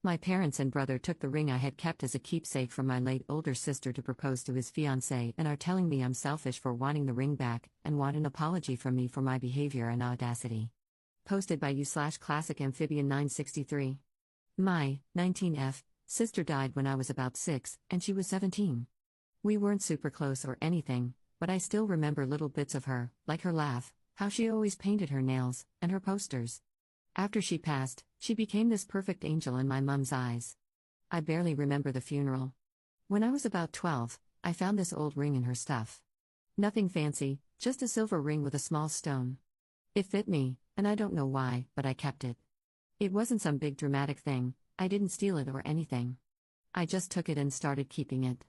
My parents and brother took the ring I had kept as a keepsake from my late older sister to propose to his fiancée and are telling me I'm selfish for wanting the ring back and want an apology from me for my behavior and audacity. Posted by u/classic amphibian 963. My 19F sister died when I was about 6 and she was 17. We weren't super close or anything, but I still remember little bits of her, like her laugh, how she always painted her nails, and her posters. After she passed, she became this perfect angel in my mum's eyes. I barely remember the funeral. When I was about 12, I found this old ring in her stuff. Nothing fancy, just a silver ring with a small stone. It fit me, and I don't know why, but I kept it. It wasn't some big dramatic thing, I didn't steal it or anything. I just took it and started keeping it.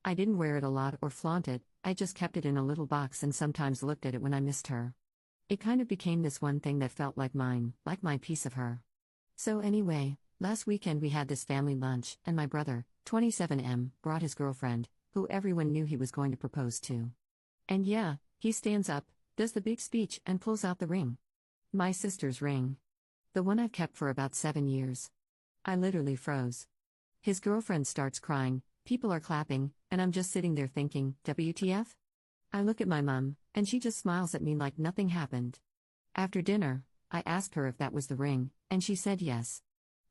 I didn't wear it a lot or flaunt it, I just kept it in a little box and sometimes looked at it when I missed her. It kind of became this one thing that felt like mine, like my piece of her. So anyway, last weekend we had this family lunch, and my brother, 27M, brought his girlfriend, who everyone knew he was going to propose to. And yeah, he stands up, does the big speech, and pulls out the ring. My sister's ring. The one I've kept for about 7 years. I literally froze. His girlfriend starts crying, people are clapping, and I'm just sitting there thinking, WTF? I look at my mum, and she just smiles at me like nothing happened. After dinner, I asked her if that was the ring, and she said yes.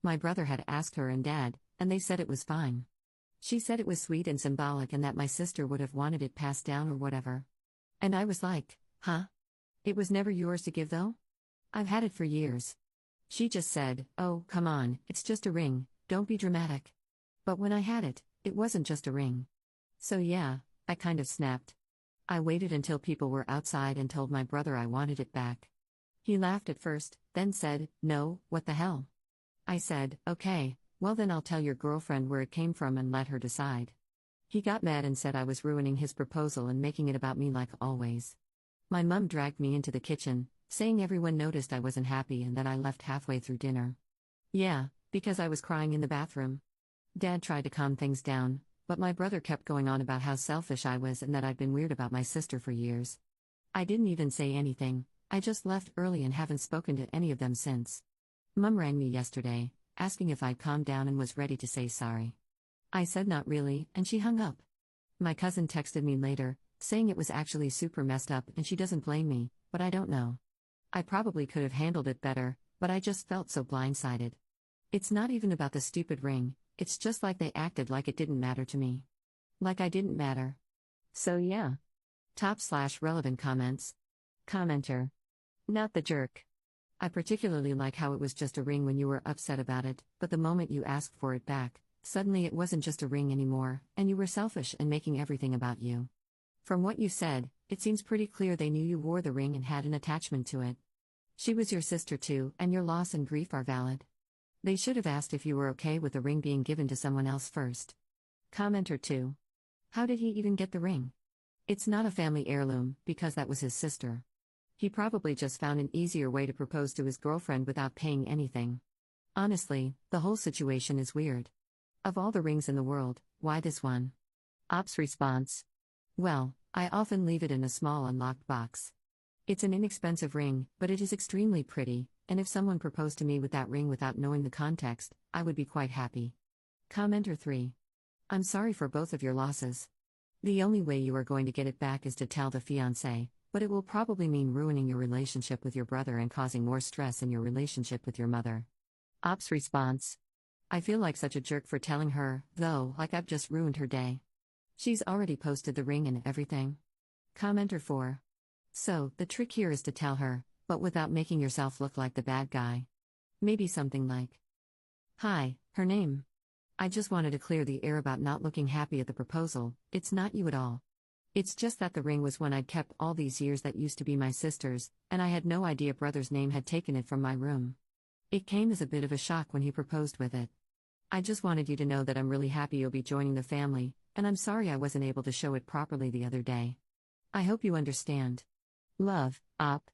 My brother had asked her and Dad, and they said it was fine. She said it was sweet and symbolic and that my sister would have wanted it passed down or whatever. And I was like, huh? It was never yours to give though? I've had it for years. She just said, oh, come on, it's just a ring, don't be dramatic. But when I had it, it wasn't just a ring. So yeah, I kind of snapped. I waited until people were outside and told my brother I wanted it back. He laughed at first, then said, no, what the hell? I said, okay, well then I'll tell your girlfriend where it came from and let her decide. He got mad and said I was ruining his proposal and making it about me like always. My mum dragged me into the kitchen, saying everyone noticed I wasn't happy and that I left halfway through dinner. Yeah, because I was crying in the bathroom. Dad tried to calm things down, but my brother kept going on about how selfish I was and that I'd been weird about my sister for years. I didn't even say anything, I just left early and haven't spoken to any of them since. Mum rang me yesterday, asking if I'd calmed down and was ready to say sorry. I said not really, and she hung up. My cousin texted me later, saying it was actually super messed up and she doesn't blame me, but I don't know. I probably could have handled it better, but I just felt so blindsided. It's not even about the stupid ring, it's just like they acted like it didn't matter to me. Like I didn't matter. So yeah. Top/relevant comments. Commenter. Not the jerk. I particularly like how it was just a ring when you were upset about it, but the moment you asked for it back, suddenly it wasn't just a ring anymore, and you were selfish and making everything about you. From what you said, it seems pretty clear they knew you wore the ring and had an attachment to it. She was your sister too, and your loss and grief are valid. They should have asked if you were okay with the ring being given to someone else first. Commenter 2. How did he even get the ring? It's not a family heirloom, because that was his sister. He probably just found an easier way to propose to his girlfriend without paying anything. Honestly, the whole situation is weird. Of all the rings in the world, why this one? Ops response. Well, I often leave it in a small unlocked box. It's an inexpensive ring, but it is extremely pretty, and if someone proposed to me with that ring without knowing the context, I would be quite happy. Commenter 3. I'm sorry for both of your losses. The only way you are going to get it back is to tell the fiancé, but it will probably mean ruining your relationship with your brother and causing more stress in your relationship with your mother. Ops response. I feel like such a jerk for telling her, though, like I've just ruined her day. She's already posted the ring and everything. Commenter 4. So, the trick here is to tell her, but without making yourself look like the bad guy. Maybe something like, hi, her name. I just wanted to clear the air about not looking happy at the proposal, it's not you at all. It's just that the ring was one I'd kept all these years that used to be my sister's, and I had no idea brother's name had taken it from my room. It came as a bit of a shock when he proposed with it. I just wanted you to know that I'm really happy you'll be joining the family, and I'm sorry I wasn't able to show it properly the other day. I hope you understand. Love, Op.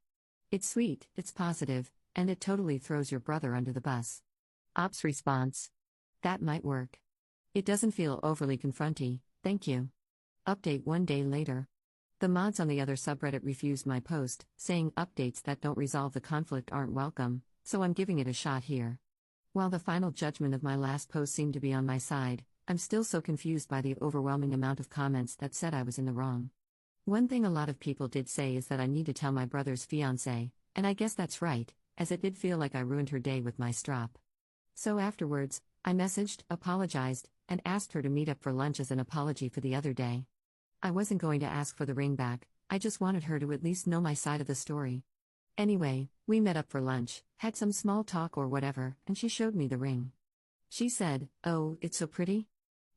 It's sweet, it's positive, and it totally throws your brother under the bus. Op's response. That might work. It doesn't feel overly confronty, thank you. Update 1 day later. The mods on the other subreddit refused my post, saying updates that don't resolve the conflict aren't welcome, so I'm giving it a shot here. While the final judgment of my last post seemed to be on my side, I'm still so confused by the overwhelming amount of comments that said I was in the wrong. One thing a lot of people did say is that I need to tell my brother's fiancée, and I guess that's right, as it did feel like I ruined her day with my strop. So afterwards, I messaged, apologized, and asked her to meet up for lunch as an apology for the other day. I wasn't going to ask for the ring back, I just wanted her to at least know my side of the story. Anyway, we met up for lunch, had some small talk or whatever, and she showed me the ring. She said, "Oh, it's so pretty?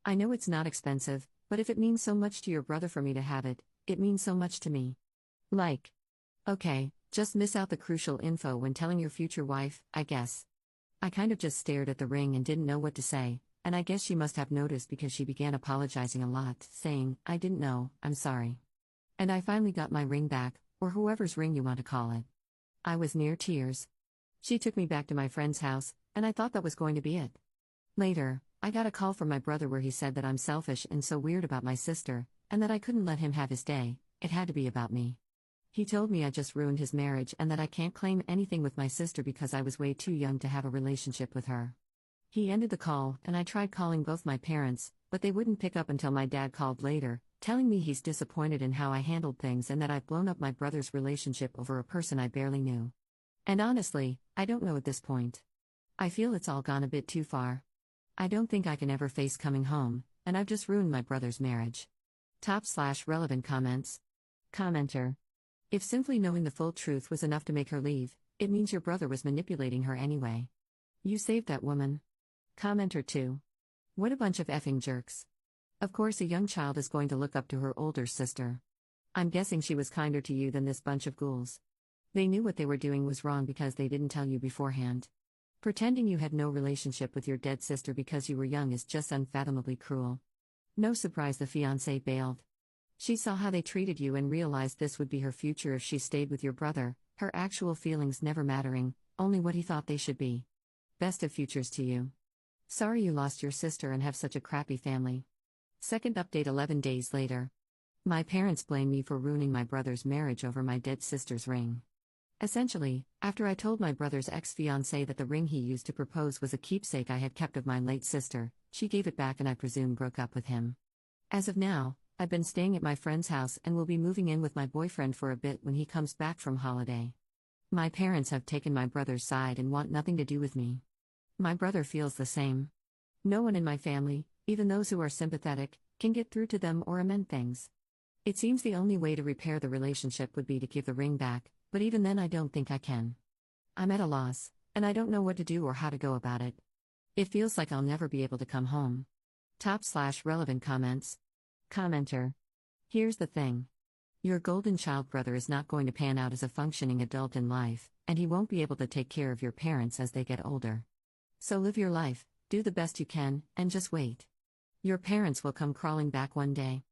I know it's not expensive, but if it means so much to your brother for me to have it, it means so much to me." Like, okay, just miss out the crucial info when telling your future wife, I guess. I kind of just stared at the ring and didn't know what to say, and I guess she must have noticed because she began apologizing a lot, saying, "I didn't know, I'm sorry." And I finally got my ring back, or whoever's ring you want to call it. I was near tears. She took me back to my friend's house, and I thought that was going to be it. Later, I got a call from my brother where he said that I'm selfish and so weird about my sister, and that I couldn't let him have his day, it had to be about me. He told me I just ruined his marriage and that I can't claim anything with my sister because I was way too young to have a relationship with her. He ended the call, and I tried calling both my parents, but they wouldn't pick up until my dad called later, telling me he's disappointed in how I handled things and that I've blown up my brother's relationship over a person I barely knew. And honestly, I don't know at this point. I feel it's all gone a bit too far. I don't think I can ever face coming home, and I've just ruined my brother's marriage. Top/relevant comments. Commenter. If simply knowing the full truth was enough to make her leave, it means your brother was manipulating her anyway. You saved that woman. Commenter 2. What a bunch of effing jerks. Of course, a young child is going to look up to her older sister. I'm guessing she was kinder to you than this bunch of ghouls. They knew what they were doing was wrong because they didn't tell you beforehand. Pretending you had no relationship with your dead sister because you were young is just unfathomably cruel. No surprise the fiancé bailed. She saw how they treated you and realized this would be her future if she stayed with your brother, her actual feelings never mattering, only what he thought they should be. Best of futures to you. Sorry you lost your sister and have such a crappy family. Second update 11 days later. My parents blame me for ruining my brother's marriage over my dead sister's ring. Essentially, after I told my brother's ex-fiancée that the ring he used to propose was a keepsake I had kept of my late sister, she gave it back and I presume broke up with him. As of now, I've been staying at my friend's house and will be moving in with my boyfriend for a bit when he comes back from holiday. My parents have taken my brother's side and want nothing to do with me. My brother feels the same. No one in my family, even those who are sympathetic, can get through to them or amend things. It seems the only way to repair the relationship would be to give the ring back, but even then I don't think I can. I'm at a loss, and I don't know what to do or how to go about it. It feels like I'll never be able to come home. Top/relevant comments. Commenter. Here's the thing. Your golden child brother is not going to pan out as a functioning adult in life, and he won't be able to take care of your parents as they get older. So live your life, do the best you can, and just wait. Your parents will come crawling back one day.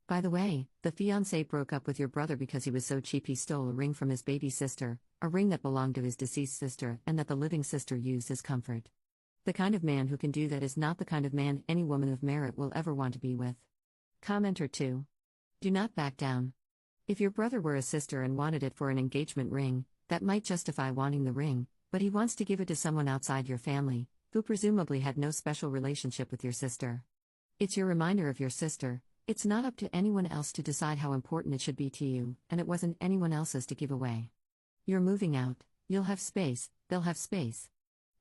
By the way, the fiancé broke up with your brother because he was so cheap he stole a ring from his baby sister, a ring that belonged to his deceased sister and that the living sister used as comfort. The kind of man who can do that is not the kind of man any woman of merit will ever want to be with. Commenter 2. Do not back down. If your brother were a sister and wanted it for an engagement ring, that might justify wanting the ring, but he wants to give it to someone outside your family, who presumably had no special relationship with your sister. It's your reminder of your sister. It's not up to anyone else to decide how important it should be to you, and it wasn't anyone else's to give away. You're moving out, you'll have space, they'll have space.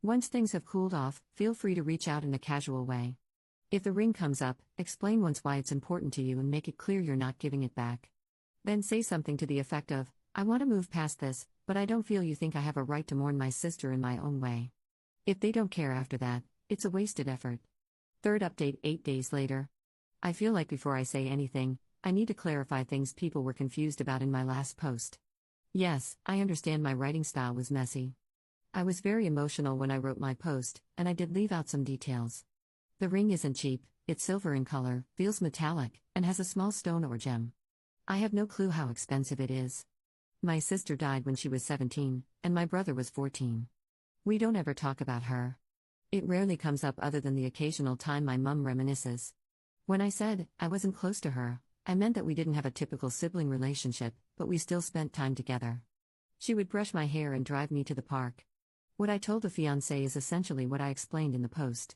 Once things have cooled off, feel free to reach out in a casual way. If the ring comes up, explain once why it's important to you and make it clear you're not giving it back. Then say something to the effect of, "I want to move past this, but I don't feel you think I have a right to mourn my sister in my own way." If they don't care after that, it's a wasted effort. Third update 8 days later. I feel like before I say anything, I need to clarify things people were confused about in my last post. Yes, I understand my writing style was messy. I was very emotional when I wrote my post, and I did leave out some details. The ring isn't cheap, it's silver in color, feels metallic, and has a small stone or gem. I have no clue how expensive it is. My sister died when she was 17, and my brother was 14. We don't ever talk about her. It rarely comes up other than the occasional time my mum reminisces. When I said I wasn't close to her, I meant that we didn't have a typical sibling relationship, but we still spent time together. She would brush my hair and drive me to the park. What I told the fiancé is essentially what I explained in the post.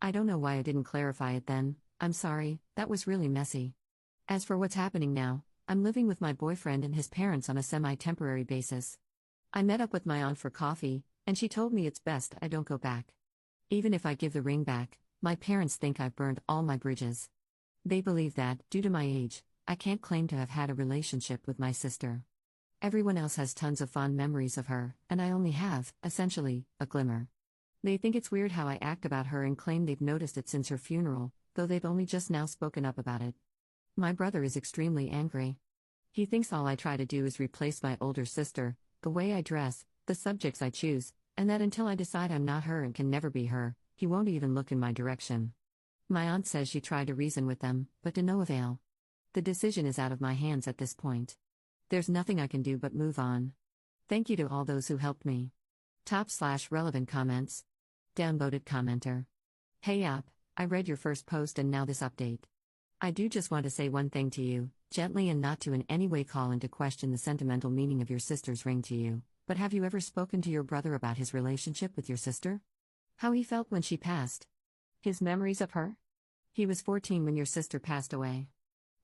I don't know why I didn't clarify it then, I'm sorry, that was really messy. As for what's happening now, I'm living with my boyfriend and his parents on a semi-temporary basis. I met up with my aunt for coffee, and she told me it's best I don't go back. Even if I give the ring back, my parents think I've burned all my bridges. They believe that, due to my age, I can't claim to have had a relationship with my sister. Everyone else has tons of fond memories of her, and I only have, essentially, a glimmer. They think it's weird how I act about her and claim they've noticed it since her funeral, though they've only just now spoken up about it. My brother is extremely angry. He thinks all I try to do is replace my older sister, the way I dress, the subjects I choose, and that until I decide I'm not her and can never be her, he won't even look in my direction. My aunt says she tried to reason with them, but to no avail. The decision is out of my hands at this point. There's nothing I can do but move on. Thank you to all those who helped me. Top/relevant comments. Downvoted commenter. Hey app, I read your first post and now this update. I do just want to say one thing to you, gently and not to in any way call into question the sentimental meaning of your sister's ring to you, but have you ever spoken to your brother about his relationship with your sister? How he felt when she passed? His memories of her? He was 14 when your sister passed away.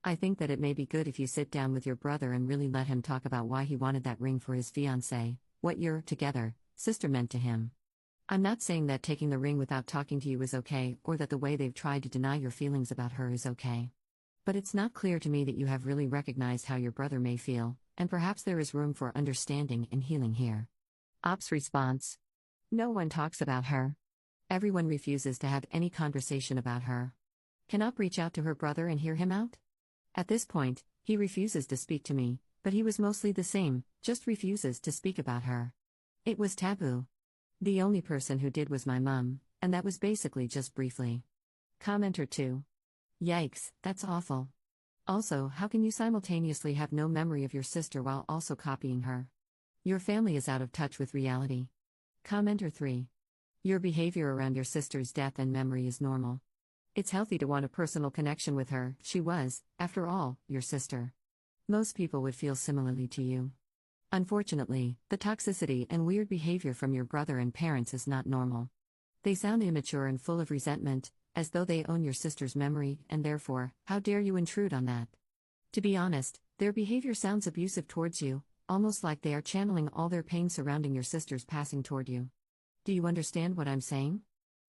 I think that it may be good if you sit down with your brother and really let him talk about why he wanted that ring for his fiancée, what your, together, sister meant to him. I'm not saying that taking the ring without talking to you is okay, or that the way they've tried to deny your feelings about her is okay. But it's not clear to me that you have really recognized how your brother may feel, and perhaps there is room for understanding and healing here. Op's response. No one talks about her. Everyone refuses to have any conversation about her. Can Op reach out to her brother and hear him out? At this point, he refuses to speak to me, but he was mostly the same, just refuses to speak about her. It was taboo. The only person who did was my mum, and that was basically just briefly. Commenter 2. Yikes, that's awful. Also, how can you simultaneously have no memory of your sister while also copying her? Your family is out of touch with reality. Commenter 3. Your behavior around your sister's death and memory is normal. It's healthy to want a personal connection with her, she was, after all, your sister. Most people would feel similarly to you. Unfortunately, the toxicity and weird behavior from your brother and parents is not normal. They sound immature and full of resentment, as though they own your sister's memory, and therefore, how dare you intrude on that? To be honest, their behavior sounds abusive towards you, almost like they are channeling all their pain surrounding your sister's passing toward you. Do you understand what I'm saying?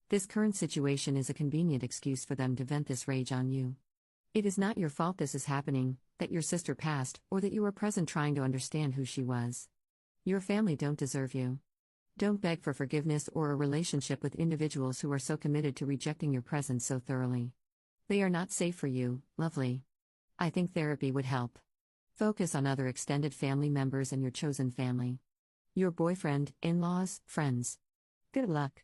This current situation is a convenient excuse for them to vent this rage on you. It is not your fault this is happening, that your sister passed, or that you were present trying to understand who she was. Your family don't deserve you. Don't beg for forgiveness or a relationship with individuals who are so committed to rejecting your presence so thoroughly. They are not safe for you, lovely. I think therapy would help. Focus on other extended family members and your chosen family. Your boyfriend, in-laws, friends. Good luck.